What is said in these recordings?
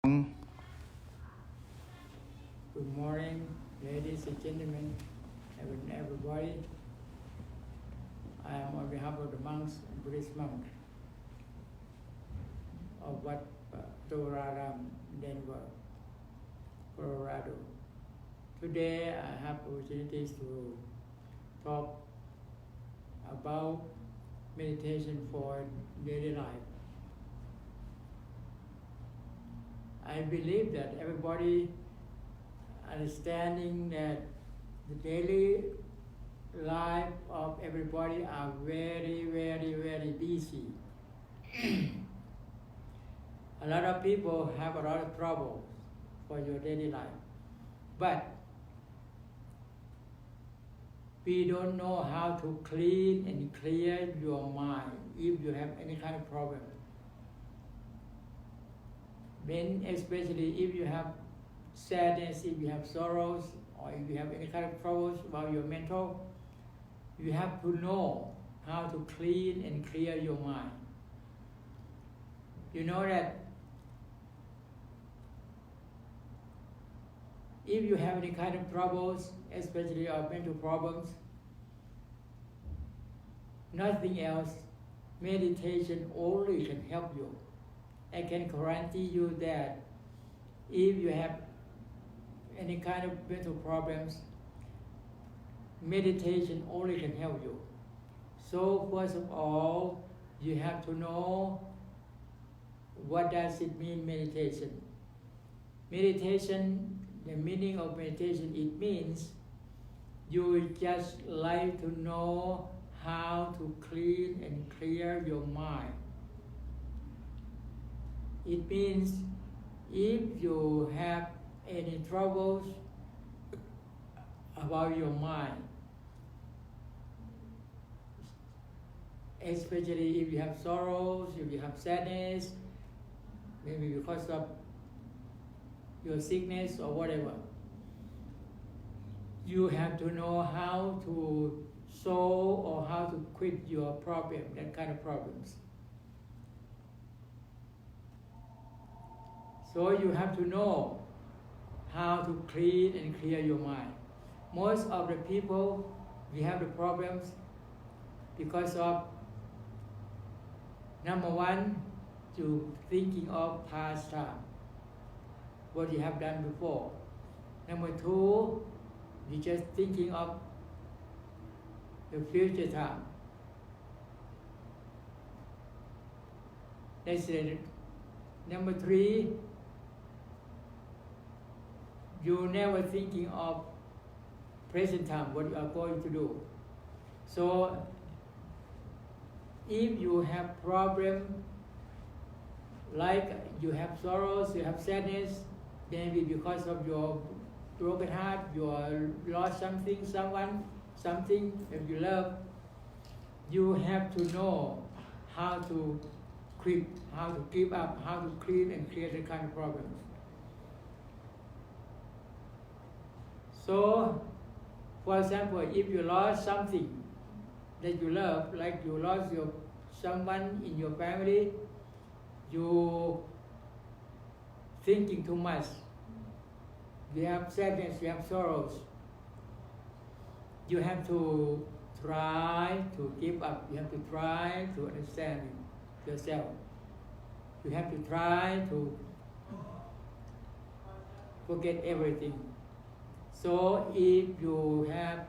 Good morning, ladies and gentlemen, everybody. I am on behalf of the monks and Buddhist monks of Wat Toraram, Denver, Colorado. Today I have opportunities to talk about meditation for daily life. I believe that everybody understanding that the daily life of everybody are very, very, very busy. A lot of people have a lot of trouble for your daily life, but we don't know how to clean and clear your mind if you have any kind of problem. Then especially if you have sadness, if you have sorrows, or if you have any kind of troubles about your mental, you have to know how to clean and clear your mind. You know that if you have any kind of troubles, especially your mental problems, nothing else, meditation only can help you. I can guarantee you that if you have any kind of mental problems, meditation only can help you. So first of all, you have to know what does it mean, meditation. Meditation, the meaning of meditation, it means you just like to know how to clean and clear your mind. It means if you have any troubles about your mind, especially if you have sorrows, if you have sadness, maybe because of your sickness or whatever, you have to know how to solve or how to quit your problem, that kind of problems. So you have to know how to clean and clear your mind. Most of the people, we have the problems because of, number one, you thinking of past time, what you have done before. Number two, you just thinking of the future time. That's it. Number three, you never thinking of present time, what you are going to do. So if you have problem, like you have sorrows, you have sadness, maybe because of your broken heart, you lost something, someone, something that you love, you have to know how to quit, how to give up, how to clean and clear the kind of problems. So, for example, if you lost something that you love, like you lost someone in your family, you thinking too much, you have sadness, you have sorrows, you have to try to give up, you have to try to understand yourself, you have to try to forget everything. So if you have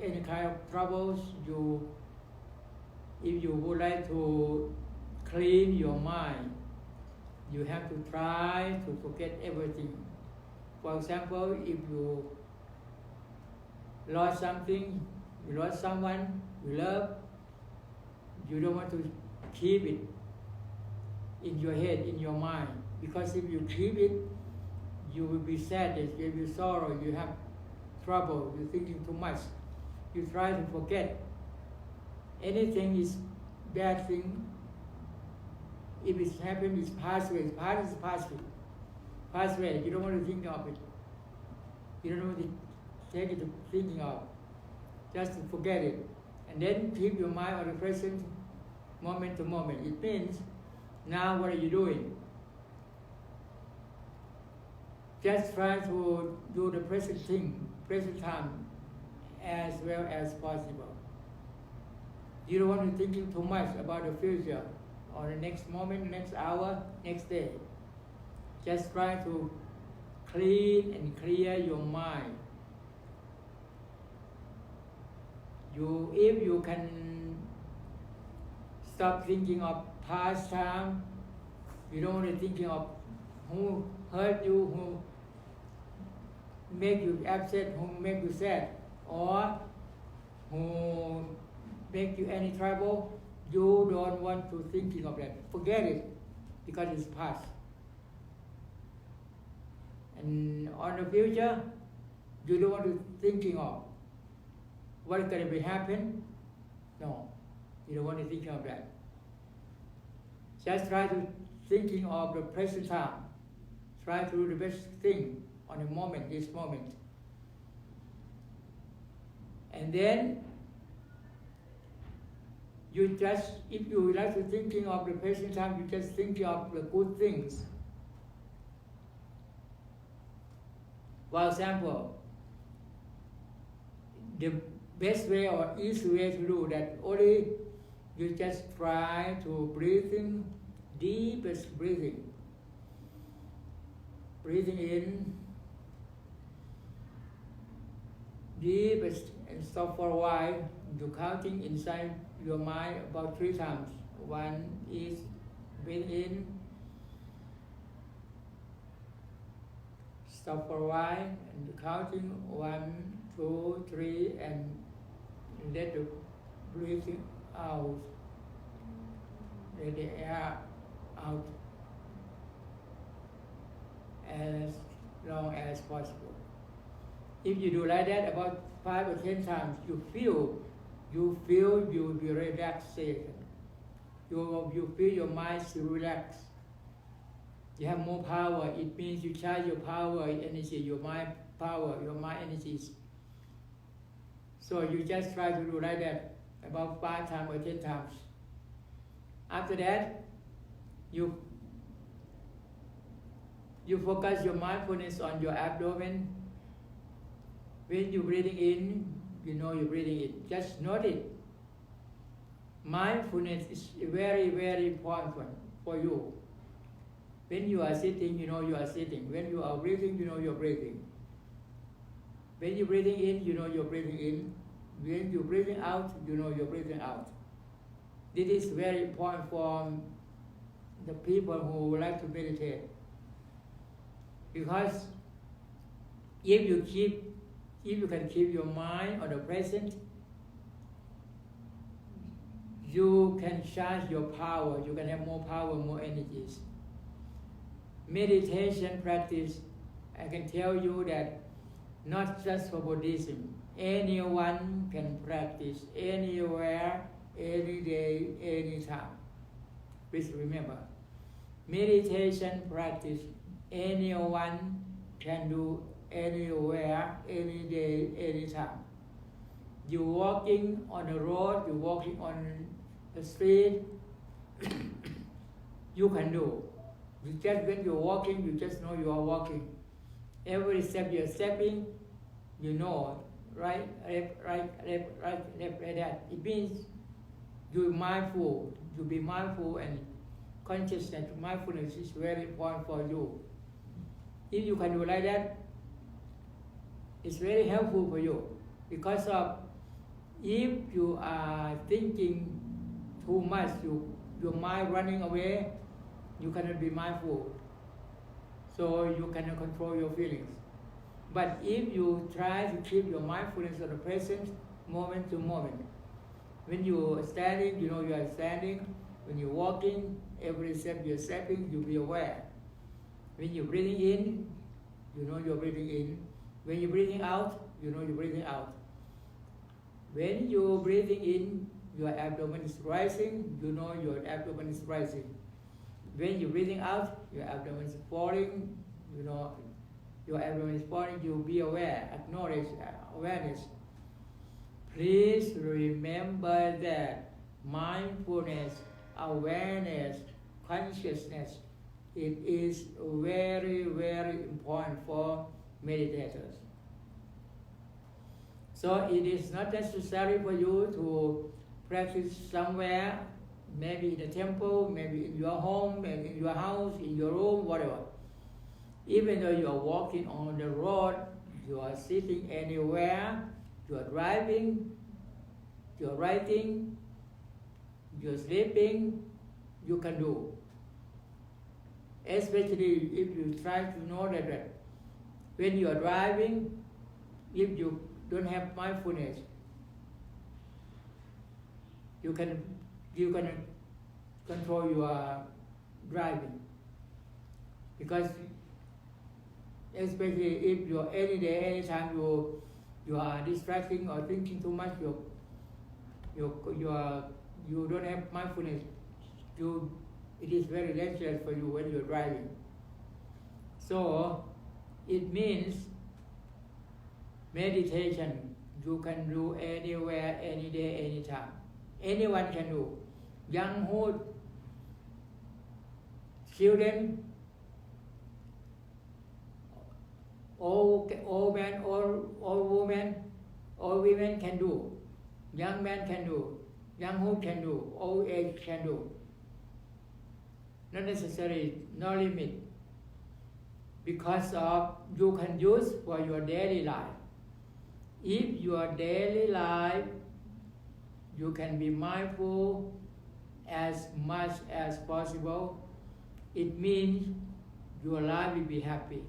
any kind of troubles, if you would like to clean your mind, you have to try to forget everything. For example, if you lost something, you lost someone you love, you don't want to keep it in your head, in your mind, because if you keep it, you will be sad, you will be sorrow, you have trouble, you're thinking too much. You try to forget. Anything is bad thing, if it's happened, it's past away. Past is past away. Past away, you don't want to think of it. You don't want to take it to thinking of. Just to forget it. And then keep your mind on the present moment to moment. It means Now what are you doing? Just try to do the present thing, present time, as well as possible. You don't want to thinking too much about the future, or the next moment, next hour, next day. Just try to clean and clear your mind. If you can stop thinking of past time, you don't want to thinking of who hurt you, who make you upset, who make you sad, or who make you any trouble. You don't want to thinking of that. Forget it, because it's past. And on the future, you don't want to thinking of what is going to be happen. No, you don't want to think of that. Just try to thinking of the present time. Try to do the best thing on the moment, this moment. And then you just, if you like to thinking of the present time, you just think of the good things. For example, the best way or easy way to do that, only you just try to breathing, deepest breathing. Breathing in, deepest, and stop for a while. You counting inside your mind about 3 times. 1 is breathing in, stop for a while, and counting 1, 2, 3, and let the breathing out. Let the air out as long as possible. If you do like that about 5 or 10 times, you feel you'll be relaxed. You feel your mind to relax. You have more power. It means you charge your power, energy, your mind power, your mind energies. So you just try to do like that about 5 times or 10 times. After that, you focus your mindfulness on your abdomen. When you're breathing in, you know you're breathing in. Just note it. Mindfulness is very, very important for you. When you are sitting, you know you are sitting. When you are breathing, you know you're breathing. When you're breathing in, you know you're breathing in. When you're breathing out, you know you're breathing out. This is very important for the people who like to meditate. Because if you can keep your mind on the present, you can charge your power. You can have more power, more energies. Meditation practice, I can tell you that not just for Buddhism. Anyone can practice anywhere, any day, any time. Please remember, meditation practice anyone can do anywhere, any day, any time. You're walking on the road, you're walking on the street, you can do. You just when you're walking, you just know you are walking. Every step you're stepping, you know, right, left, left, like that. It means you're mindful. You be mindful, and consciousness, mindfulness is very important for you. If you can do like that, it's very helpful for you. Because of if you are thinking too much, your mind running away, you cannot be mindful. So you cannot control your feelings. But if you try to keep your mindfulness on the present, moment to moment. When you are standing, you know you are standing. When you're walking, every step you're stepping, you be aware. When you're breathing in, you know you're breathing in. When you're breathing out, you know you're breathing out. When you're breathing in, your abdomen is rising, you know your abdomen is rising. When you're breathing out, your abdomen is falling, you know your abdomen is falling, you be aware, acknowledge awareness. Please remember that mindfulness, awareness, consciousness. It is very, very important for meditators. So it is not necessary for you to practice somewhere, maybe in a temple, maybe in your home, maybe in your house, in your room, whatever. Even though you are walking on the road, you are sitting anywhere, you are driving, you are writing, you are sleeping, you can do. Especially if you try to know that when you are driving, if you don't have mindfulness, you can control your driving. Because especially if you any day, anytime you are distracting or thinking too much, you don't have mindfulness. It is very dangerous for you when you're driving. So it means meditation you can do anywhere, any day, anytime. Anyone can do. Younghood, children, old men, old women, old women can do. Young men can do. Younghood can do. Old age can do. Not necessary, no limit. Because of you can use for your daily life. If your daily life you can be mindful as much as possible, it means your life will be happy.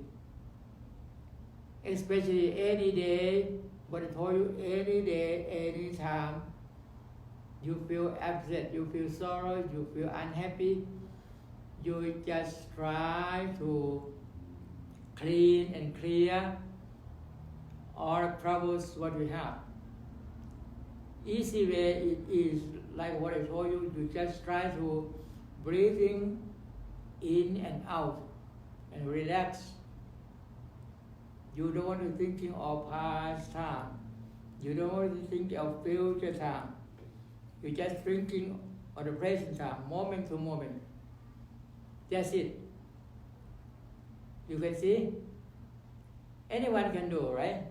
Especially any day, what I told you, any day, any time, you feel upset, you feel sorrow, you feel unhappy, you just try to clean and clear all the troubles what we have. Easy way it is like what I told you, you just try to breathing in and out and relax. You don't want to thinking of past time. You don't want to think of future time. You're just thinking of the present time, moment to moment. That's it. You can see? Anyone can do, right?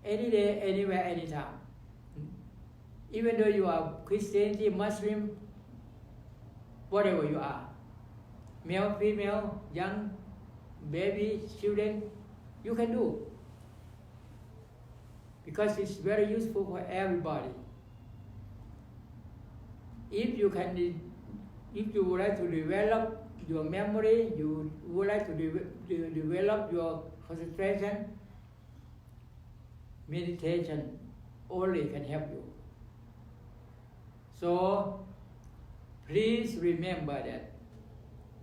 Any day, anywhere, anytime. Even though you are Christianity, Muslim, whatever you are, male, female, young, baby, children, you can do. Because it's very useful for everybody. If you would like to develop your memory, you would like to develop your concentration, meditation only can help you. So please remember that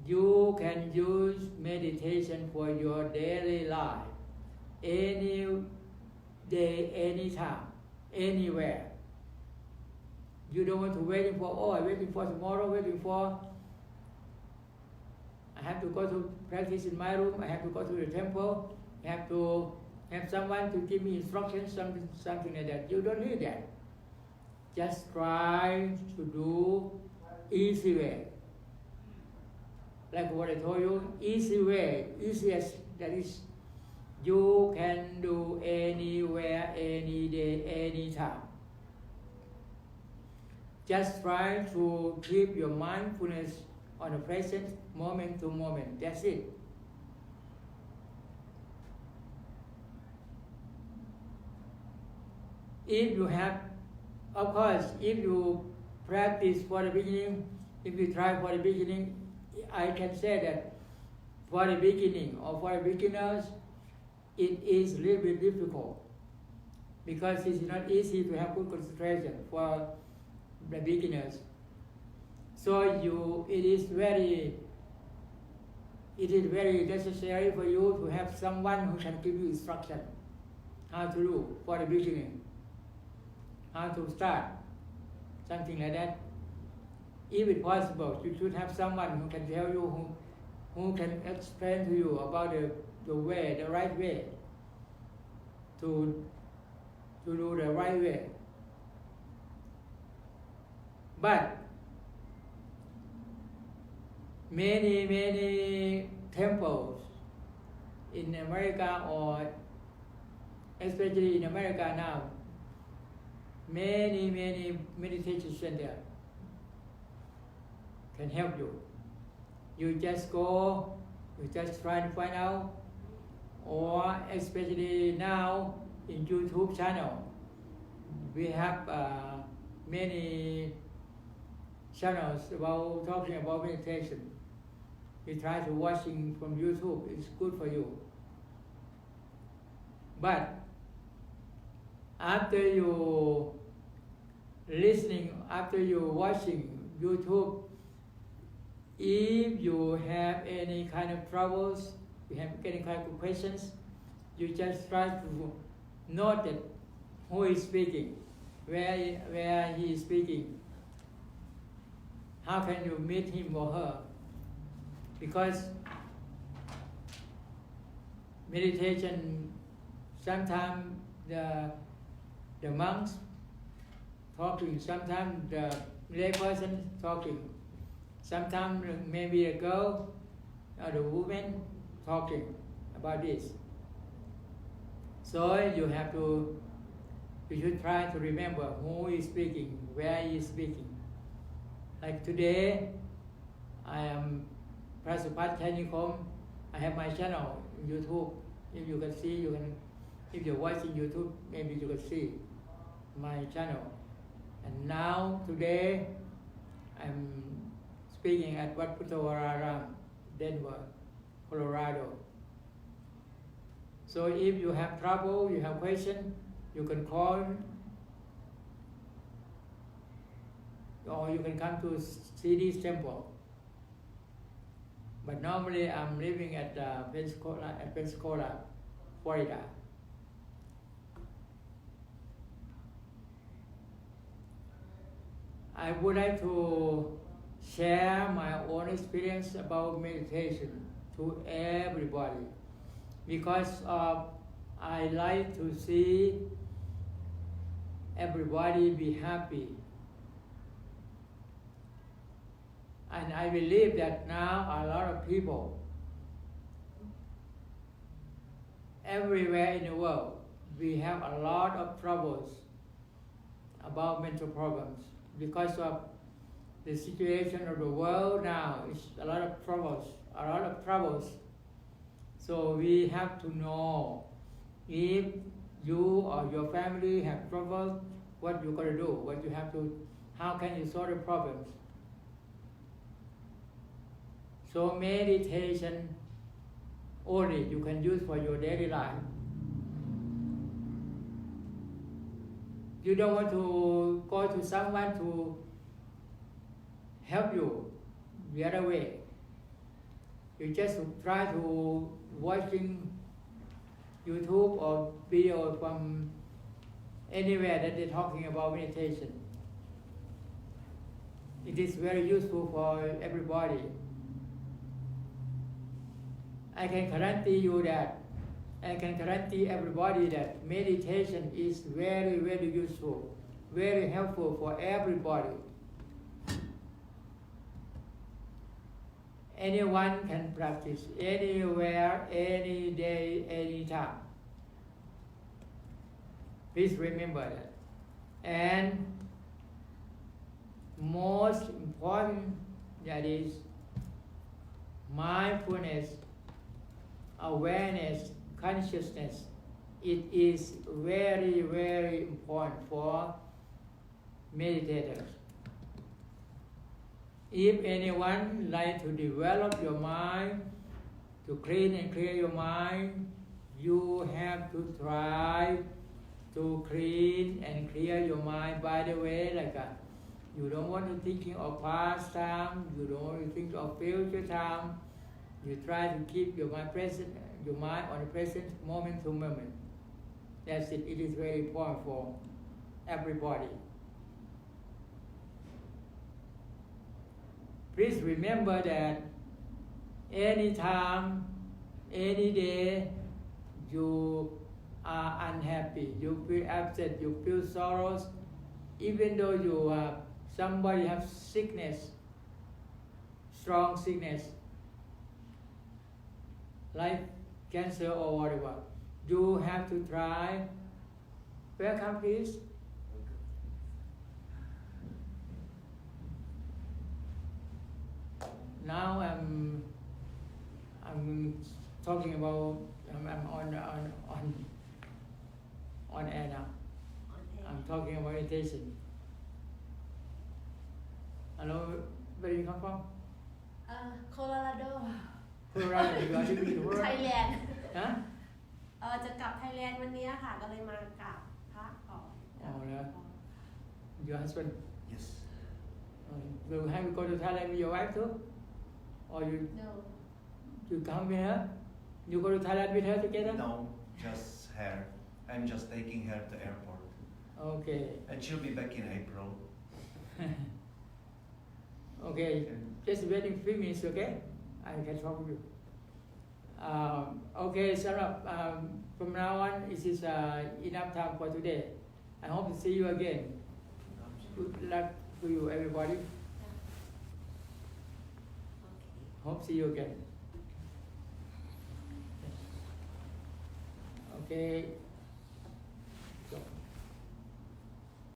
you can use meditation for your daily life, any day, anytime, anywhere. You don't want to waiting for, I'm waiting for tomorrow, I have to go to practice in my room, I have to go to the temple, I have to have someone to give me instructions, something like that. You don't need that. Just try to do easy way. Like what I told you, easy way, easiest, that is, you can do anywhere, any day, anytime. Just try to keep your mindfulness on the present, moment to moment. That's it. If you have, of course, if you practice for the beginning, if you try for the beginning, I can say that for the beginning or for the beginners, it is a little bit difficult because it's not easy to have good concentration for the beginners. So it is very necessary for you to have someone who can give you instruction how to do for the beginning, how to start, something like that. If it's possible, you should have someone who can tell you, who can explain to you about the way, the right way to do the right way. But many temples in America, or especially in America now, many meditation center can help you. You just go, you just try to find out, or especially now in YouTube channel, we have many channels about talking about meditation. You try to watching from YouTube, it's good for you. But after you listening, after you watching YouTube, if you have any kind of troubles, you have any kind of questions, you just try to note that who is speaking, where he is speaking. How can you meet him or her? Because meditation, sometimes the monks talking, sometimes the lay person talking, sometimes maybe a girl or the woman talking about this. So you should try to remember who is speaking, where he is speaking. Like today, I am Prasupat Thanikom. I have my channel on YouTube. If you can see, if you're watching YouTube, maybe you can see my channel. And now, today, I'm speaking at Wat Puttawararam, Denver, Colorado. So if you have trouble, you have question, you can call, or you can come to see this temple. But normally I'm living at Pensacola, Florida. I would like to share my own experience about meditation to everybody, because I like to see everybody be happy. And I believe that now a lot of people everywhere in the world, we have a lot of troubles about mental problems because of the situation of the world now. It's a lot of troubles. So we have to know if you or your family have trouble, what you gotta do, how can you solve the problems. So meditation only you can use for your daily life. You don't want to go to someone to help you the other way. You just try to watching YouTube or video from anywhere that they're talking about meditation. It is very useful for everybody. I can guarantee you that, I can guarantee everybody that meditation is very, very useful, very helpful for everybody. Anyone can practice anywhere, any day, any time. Please remember that. And most important, that is mindfulness, awareness, consciousness. It is very, very important for meditators. If anyone like to develop your mind, to clean and clear your mind, you have to try to clean and clear your mind. By the way, you don't want to thinking of past time, you don't want to think of future time. You try to keep your mind on the present, moment to moment. That's it. It is very important for everybody. Please remember that any time, any day, you are unhappy, you feel upset, you feel sorrows, even though somebody has sickness, strong sickness like cancer or whatever, you have to try. Welcome, please. Now I'm talking about I'm on air now. I'm talking about meditation. Hello, where do you come from? Colorado Colorado. You are living in Colorado. Thailand ฮะ จะกลับไทยแลนด์วันนี้ค่ะก็เลยมากราบพระก่อน อ๋อแล้ว Your husband Yes. will have you go to Thailand with your wife too, or No you come with her? You go to Thailand with her together? No, just her. I'm just taking her to airport. Okay. And she'll be back in April. Okay. Just waiting 3 minutes, okay? I can talk with you. Okay, Sarah, from now on, it is enough time for today. I hope to see you again. Good luck to you, everybody. Hope to see you again. Okay.